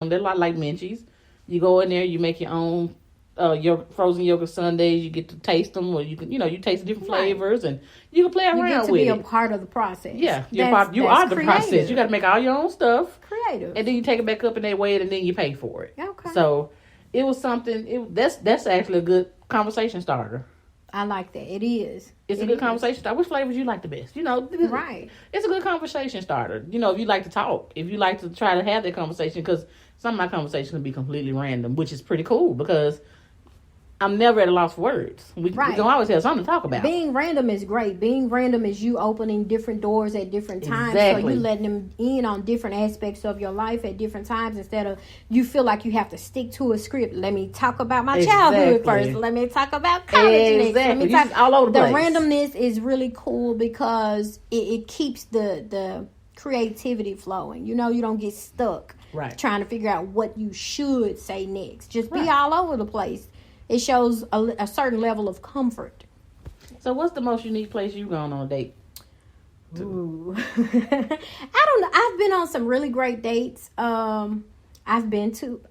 They're a lot like Minchies. You go in there, you make your frozen yogurt sundaes. You get to taste them, or you taste different flavors, and you can play around with it. You get to be a part of the process. Yeah, you are the process. You got to make all your own stuff. Creative. And then you take it back up and they weigh it, and then you pay for it. Okay. So it was something. That's actually a good conversation starter. I like that. It is. It's a good conversation starter. Which flavors you like the best? Right. It's a good conversation starter. If you like to talk, if you like to try to have that conversation, because some of my conversations can be completely random, which is pretty cool because I'm never at a loss for words. We can always have something to talk about. Being random is great. Being random is you opening different doors at different times. Exactly. So you letting them in on different aspects of your life at different times instead of you feel like you have to stick to a script. Let me talk about my childhood first. Let me talk about college next. Let me talk all over the place. Randomness is really cool because it keeps the creativity flowing. You don't get stuck trying to figure out what you should say next. Just be all over the place. It shows a certain level of comfort. So what's the most unique place you've gone on a date? Ooh. I don't know. I've been on some really great dates. I've been to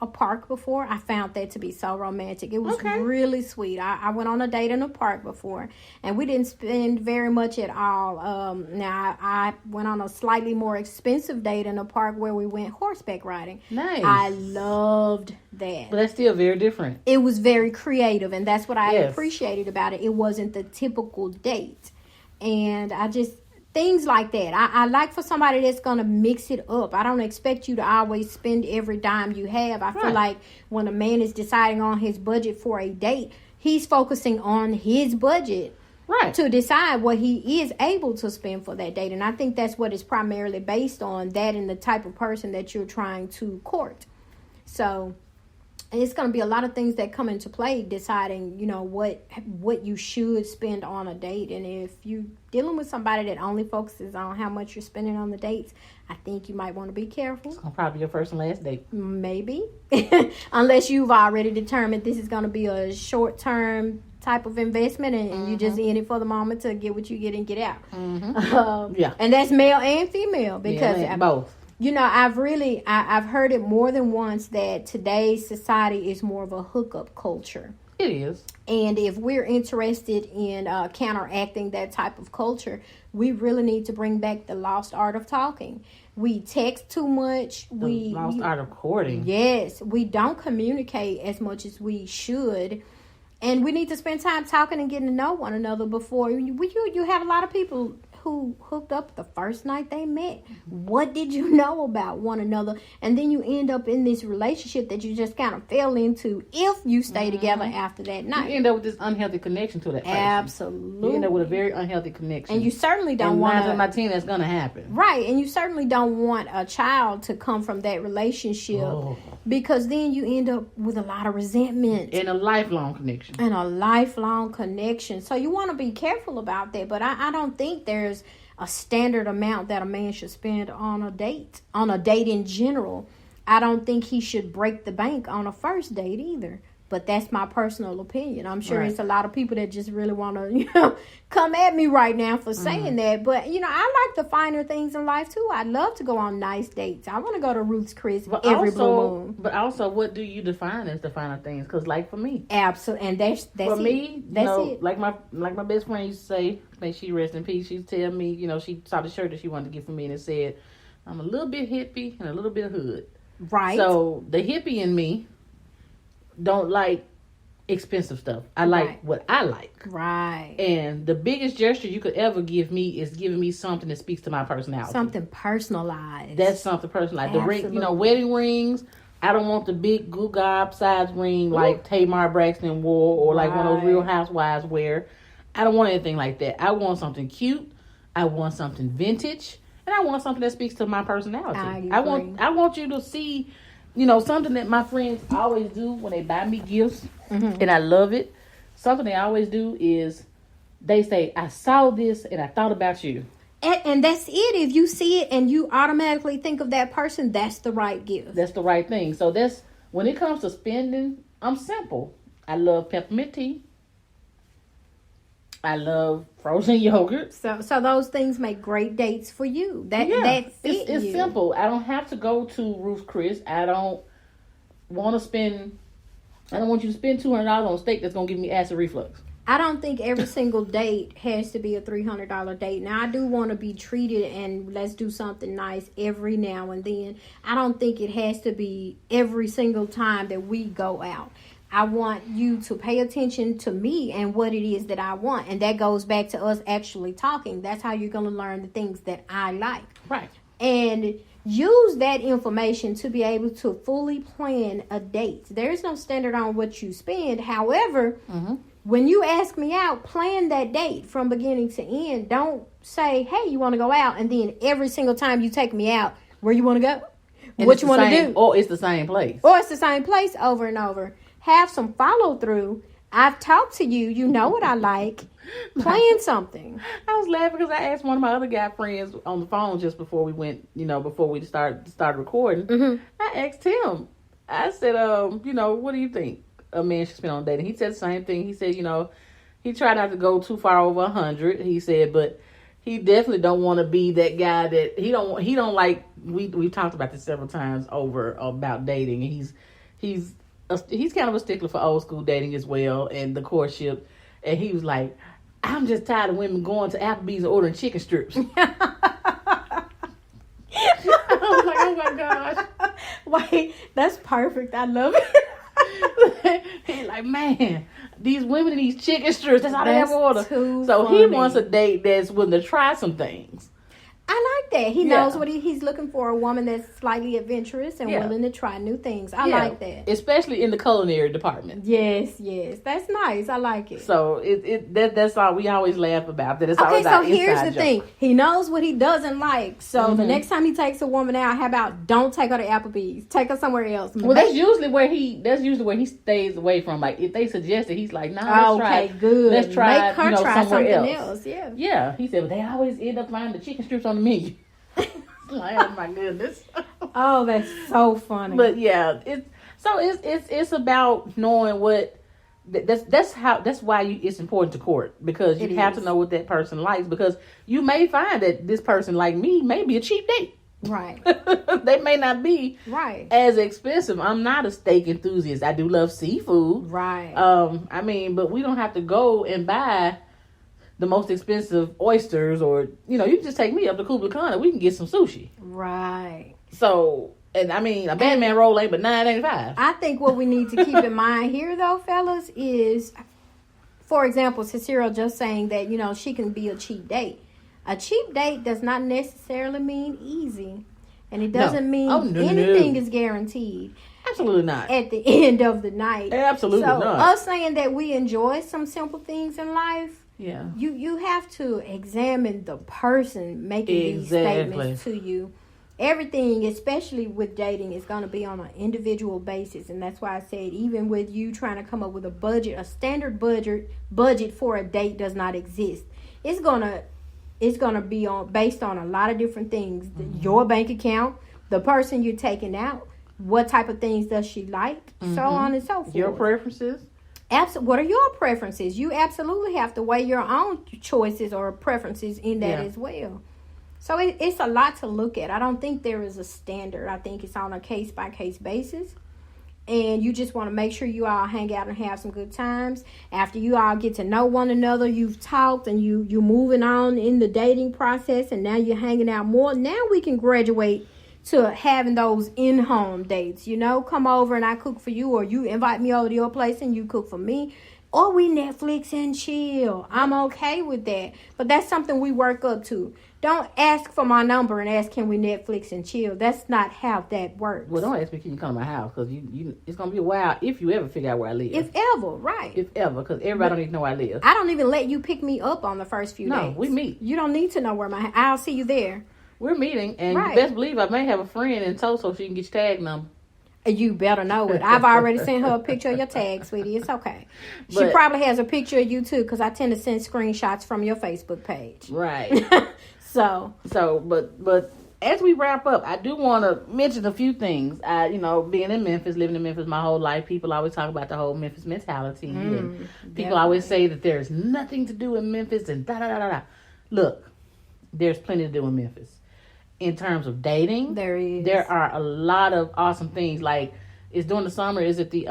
a park before. I found that to be so romantic. It was really sweet. I went on a date in a park before, and we didn't spend very much at all. Now, I went on a slightly more expensive date in a park where we went horseback riding. Nice. I loved that. But that's still very different. It was very creative, and that's what I appreciated about it. It wasn't the typical date. And things like that. I like for somebody that's going to mix it up. I don't expect you to always spend every dime you have. I feel like when a man is deciding on his budget for a date, he's focusing on his budget to decide what he is able to spend for that date. And I think that's what it's primarily based on, that and the type of person that you're trying to court. So it's going to be a lot of things that come into play deciding, what you should spend on a date. And if you're dealing with somebody that only focuses on how much you're spending on the dates, I think you might want to be careful. It's going to probably be your first and last date. Maybe. Unless you've already determined this is going to be a short-term type of investment and you just in it for the moment to get what you get and get out. And that's male and female because both. I've heard it more than once that today's society is more of a hookup culture. It is. And if we're interested in counteracting that type of culture, we really need to bring back the lost art of talking. We text too much. The lost art of courting. Yes. We don't communicate as much as we should. And we need to spend time talking and getting to know one another before. You have a lot of people who hooked up the first night they met. What did you know about one another? And then you end up in this relationship that you just kind of fell into if you stay together after that night. You end up with this unhealthy connection to that person. Absolutely. You end up with a very unhealthy connection. And you certainly don't want to... 9 out of 10, that's going to happen. Right. And you certainly don't want a child to come from that relationship because then you end up with a lot of resentment. And a lifelong connection. So you want to be careful about that. But I don't think there's a standard amount that a man should spend on a date in general. I don't think he should break the bank on a first date either. But that's my personal opinion. I'm sure it's a lot of people that just really want to, come at me right now for saying that. But, I like the finer things in life, too. I love to go on nice dates. I want to go to Ruth's Chris every blue moon. But also, what do you define as the finer things? Because, like, for me. Absolutely. And that's for it. me, that's it. like my best friend used to say, may she rest in peace, she'd tell me, she saw the shirt that she wanted to get for me and it said, I'm a little bit hippie and a little bit hood. Right. So, the hippie in me don't like expensive stuff. I like what I like. Right. And the biggest gesture you could ever give me is giving me something that speaks to my personality. Something personalized. That's something personalized. The ring, wedding rings. I don't want the big goo gob size ring like Tamar Braxton wore or like one of those Real Housewives wear. I don't want anything like that. I want something cute. I want something vintage. And I want something that speaks to my personality. I want you to see something that my friends always do when they buy me gifts, and I love it. Something they always do is they say, I saw this and I thought about you. And that's it. If you see it and you automatically think of that person, that's the right gift. That's the right thing. So that's, when it comes to spending, I'm simple. I love peppermint tea. I love frozen yogurt. So those things make great dates for you. It's simple. I don't have to go to Ruth's Chris. I don't want you to spend $200 on a steak that's gonna give me acid reflux. I don't think every single date has to be a $300 date. Now, I do want to be treated and let's do something nice every now and then. I don't think it has to be every single time that we go out. I want you to pay attention to me and what it is that I want. And that goes back to us actually talking. That's how you're going to learn the things that I like. Right. And use that information to be able to fully plan a date. There's no standard on what you spend. However, when you ask me out, plan that date from beginning to end. Don't say, hey, you want to go out, and then every single time you take me out, where you want to go? And what you want to do? Or it's the same place. Or it's the same place over and over. Have some follow through. I've talked to you. You know what I like. Plan something. I was laughing because I asked one of my other guy friends on the phone just before we went, before we started recording. Mm-hmm. I asked him. I said, what do you think a man should spend on dating? He said the same thing. He said, he tried not to go too far over 100. He said, but he definitely don't want to be that guy that he don't like. We've talked about this several times over about dating. He's kind of a stickler for old school dating as well and the courtship. And he was like, I'm just tired of women going to Applebee's and ordering chicken strips. I was like, oh my gosh. Wait, that's perfect. I love it. He's like, man, these women and these chicken strips, that's all they ever order. So funny. He wants a date that's willing to try some things. I like that. He knows what he's looking for, a woman that's slightly adventurous and willing to try new things. I like that. Especially in the culinary department. Yes. That's nice. I like it. So that's all we always laugh about. That it's okay, always so here's the thing. He knows what he doesn't like. So the next time he takes a woman out, how about don't take her to Applebee's? Take her somewhere else. Well, that's usually where he stays away from. Like if they suggest it, he's like, nah, let's try. Good. Let's try. Make her try somewhere something else. Yeah. He said, but they always end up finding the chicken strips on the menu. Like, oh my goodness. Oh, that's so funny. But yeah, it's about knowing what that's why it's important to court, because you have to know what that person likes, because you may find that this person like me may be a cheap date. Right. They may not be as expensive. I'm not a steak enthusiast. I do love seafood. Right. But we don't have to go and buy the most expensive oysters, or you can just take me up to Kubla Khan and we can get some sushi. Right. So, and a bad man roll ain't but $9.85. I think what we need to keep in mind here, though, fellas, is, for example, Cicero just saying that she can be a cheap date. A cheap date does not necessarily mean easy, and it doesn't mean anything is guaranteed. Absolutely not. At the end of the night. Absolutely not. Us saying that we enjoy some simple things in life. Yeah. You have to examine the person making these statements to you. Everything, especially with dating, is going to be on an individual basis. And that's why I said, even with you trying to come up with a standard budget for a date does not exist. It's going to be based on a lot of different things. Your bank account, the person you're taking out, what type of things does she like, so on and so forth. Your preferences. What are your preferences? You absolutely have to weigh your own choices or preferences in that as well. So it's a lot to look at. I don't think there is a standard. I think it's on a case-by-case basis. And you just want to make sure you all hang out and have some good times. After you all get to know one another, you've talked and you're moving on in the dating process, and now you're hanging out more. Now we can graduate to having those in-home dates, come over and I cook for you, or you invite me over to your place and you cook for me, or we Netflix and chill. I'm okay with that, but that's something we work up to. Don't ask for my number and ask, can we Netflix and chill? That's not how that works. Well, don't ask me, can you come to my house? Because it's going to be a while if you ever figure out where I live. If ever, right. If ever, because everybody don't even know where I live. I don't even let you pick me up on the first few days. No, we meet. You don't need to know where I'll see you there. We're meeting, and you best believe I may have a friend in tow so she can get your tag number. You better know it. I've already sent her a picture of your tag, sweetie. It's okay. She probably has a picture of you, too, because I tend to send screenshots from your Facebook page. Right. But as we wrap up, I do want to mention a few things. Being in Memphis, living in Memphis my whole life, people always talk about the whole Memphis mentality. And people always say that there's nothing to do in Memphis and da-da-da-da-da. Look, there's plenty to do in Memphis. In terms of dating, there is. There are a lot of awesome things. Like, it's during the summer. Is it the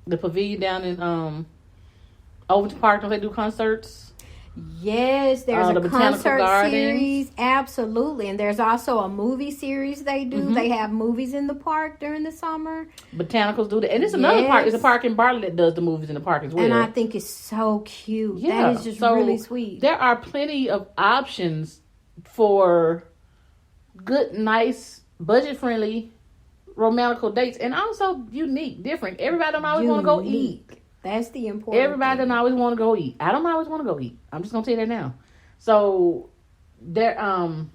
pavilion down in Overton Park? Don't they do concerts? Yes, there's a concert series. Absolutely. And there's also a movie series they do. Mm-hmm. They have movies in the park during the summer. Botanicals do that. And it's another park. It's a park in Bartlett that does the movies in the park as well. And I think it's so cute. Yeah. That is just really sweet. There are plenty of options for good, nice, budget-friendly, romantical dates. And also unique, different. Everybody don't always want to go eat. That's the important Everybody thing. Doesn't always want to go eat. I don't always want to go eat. I'm just going to tell you that now. So, there, some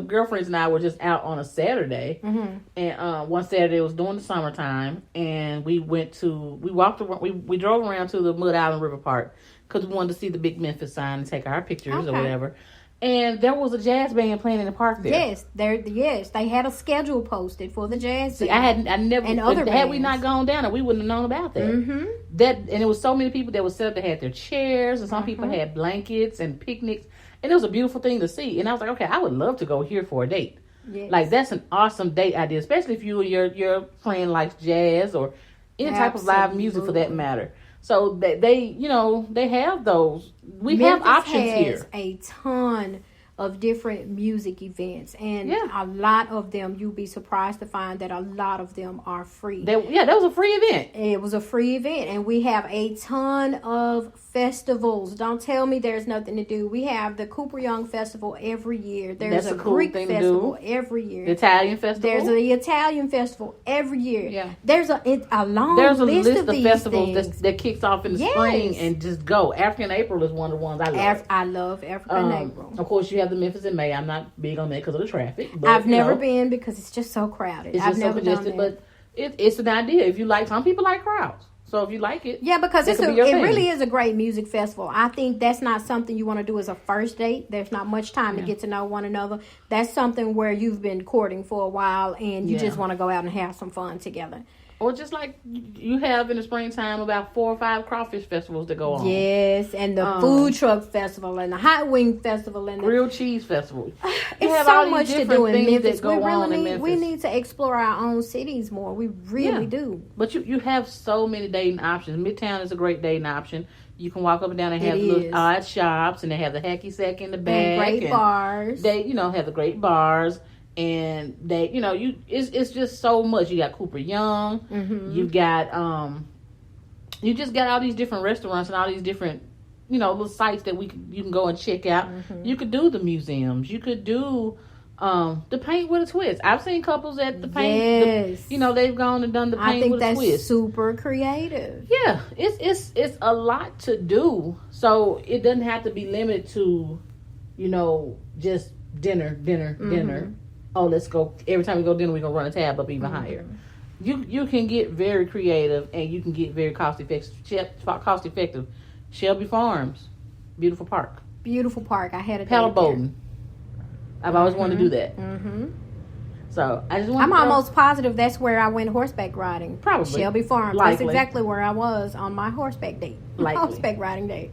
girlfriends and I were just out on a Saturday. Mm-hmm. And one Saturday, it was during the summertime. And we walked around, we drove around to the Mud Island River Park. Because we wanted to see the big Memphis sign and take our pictures or whatever. And there was a jazz band playing in the park there. Yes, they had a schedule posted for the jazz band. I never, and other had we not gone down there, we wouldn't have known about that. Mm-hmm. And it was so many people that was set up that had their chairs, and some people had blankets and picnics, and it was a beautiful thing to see. And I was like, okay, I would love to go here for a date. Yes. Like, that's an awesome date idea, especially if you and your friend likes jazz or any type of live music for that matter. So they have those. We have options here. Has a ton of different music events, and a lot of them, you'll be surprised to find that a lot of them are free. That was a free event. It was a free event, and we have a ton of festivals. Don't tell me there's nothing to do. We have the Cooper Young Festival every year. There's a Greek festival every year. The Italian festival. There's the Italian festival every year. Yeah. There's a long list of festivals that kicks off in the spring and just go. African April is one of the ones I love. I love African April. Of course, you have the Memphis in May. I'm not big on that because of the traffic. But, I've never been because it's just so crowded. I've never done that. But it's an idea. If you like, some people like crowds. So if you like it, because it really is a great music festival. I think that's not something you want to do as a first date. There's not much time to get to know one another. That's something where you've been courting for a while and you just want to go out and have some fun together. Or just like you have in the springtime, about 4 or 5 crawfish festivals to go on. Yes, and the food truck festival and the hot wing festival and the grilled cheese festival. It's so much to do in Memphis. We need to explore our own cities more. We really do. But you have so many dating options. Midtown is a great dating option. You can walk up and down and have little odd shops, and they have the hacky sack in the back. And great bars. They, have the great bars. And they, it's just so much. You got Cooper Young. Mm-hmm. You've got, you just got all these different restaurants and all these different, little sites that you can go and check out. Mm-hmm. You could do the museums. You could do, the paint with a twist. I've seen couples at the paint. Yes. They've gone and done the paint with a twist. I think that's super creative. Yeah, it's a lot to do. So it doesn't have to be limited to, just dinner. Oh, let's go. Every time we go dinner, we're going to run a tab up even higher. You can get very creative, and you can get very cost effective. Shelby Farms, beautiful park. I had a paddle boating. I've always wanted to do that. Mm-hmm. So I'm almost positive that's where I went horseback riding. Probably Shelby Farms. Likely. That's exactly where I was on my horseback date. Horseback riding date.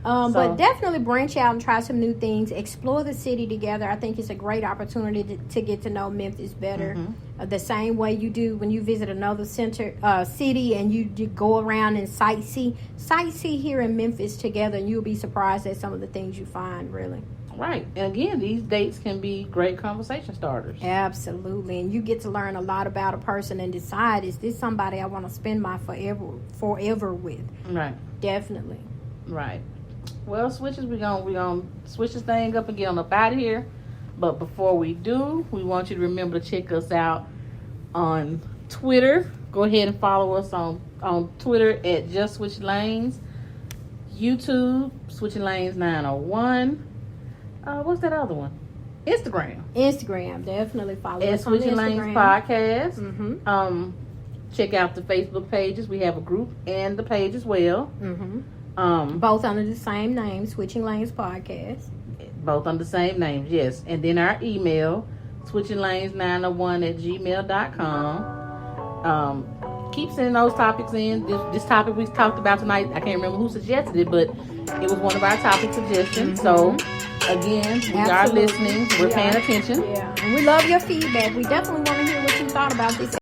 But definitely branch out and try some new things. Explore the city together. I think it's a great opportunity to get to know Memphis better. Mm-hmm. The same way you do when you visit another city and you go around and sightsee. Sightsee here in Memphis together, and you'll be surprised at some of the things you find, really. Right. And again, these dates can be great conversation starters. Absolutely. And you get to learn a lot about a person and decide, is this somebody I want to spend my forever with? Right. Definitely. Right. Well, switches, we're gonna switch this thing up and get on up out of here. But before we do, we want you to remember to check us out on Twitter. Go ahead and follow us on Twitter at Just Switch Lanes. YouTube, Switching Lanes 901. What's that other one? Instagram. Definitely follow us on Switching Lanes Podcast. Mm-hmm. Check out the Facebook pages. We have a group and the page as well. Mm-hmm. Both under the same name, Switching Lanes Podcast. Both on the same names, yes. And then our email, switchinglanes901@gmail.com. Keep sending those topics in. This topic we talked about tonight, I can't remember who suggested it, but it was one of our topic suggestions. So, again, we are listening. We're paying attention. Yeah. And we love your feedback. We definitely want to hear what you thought about this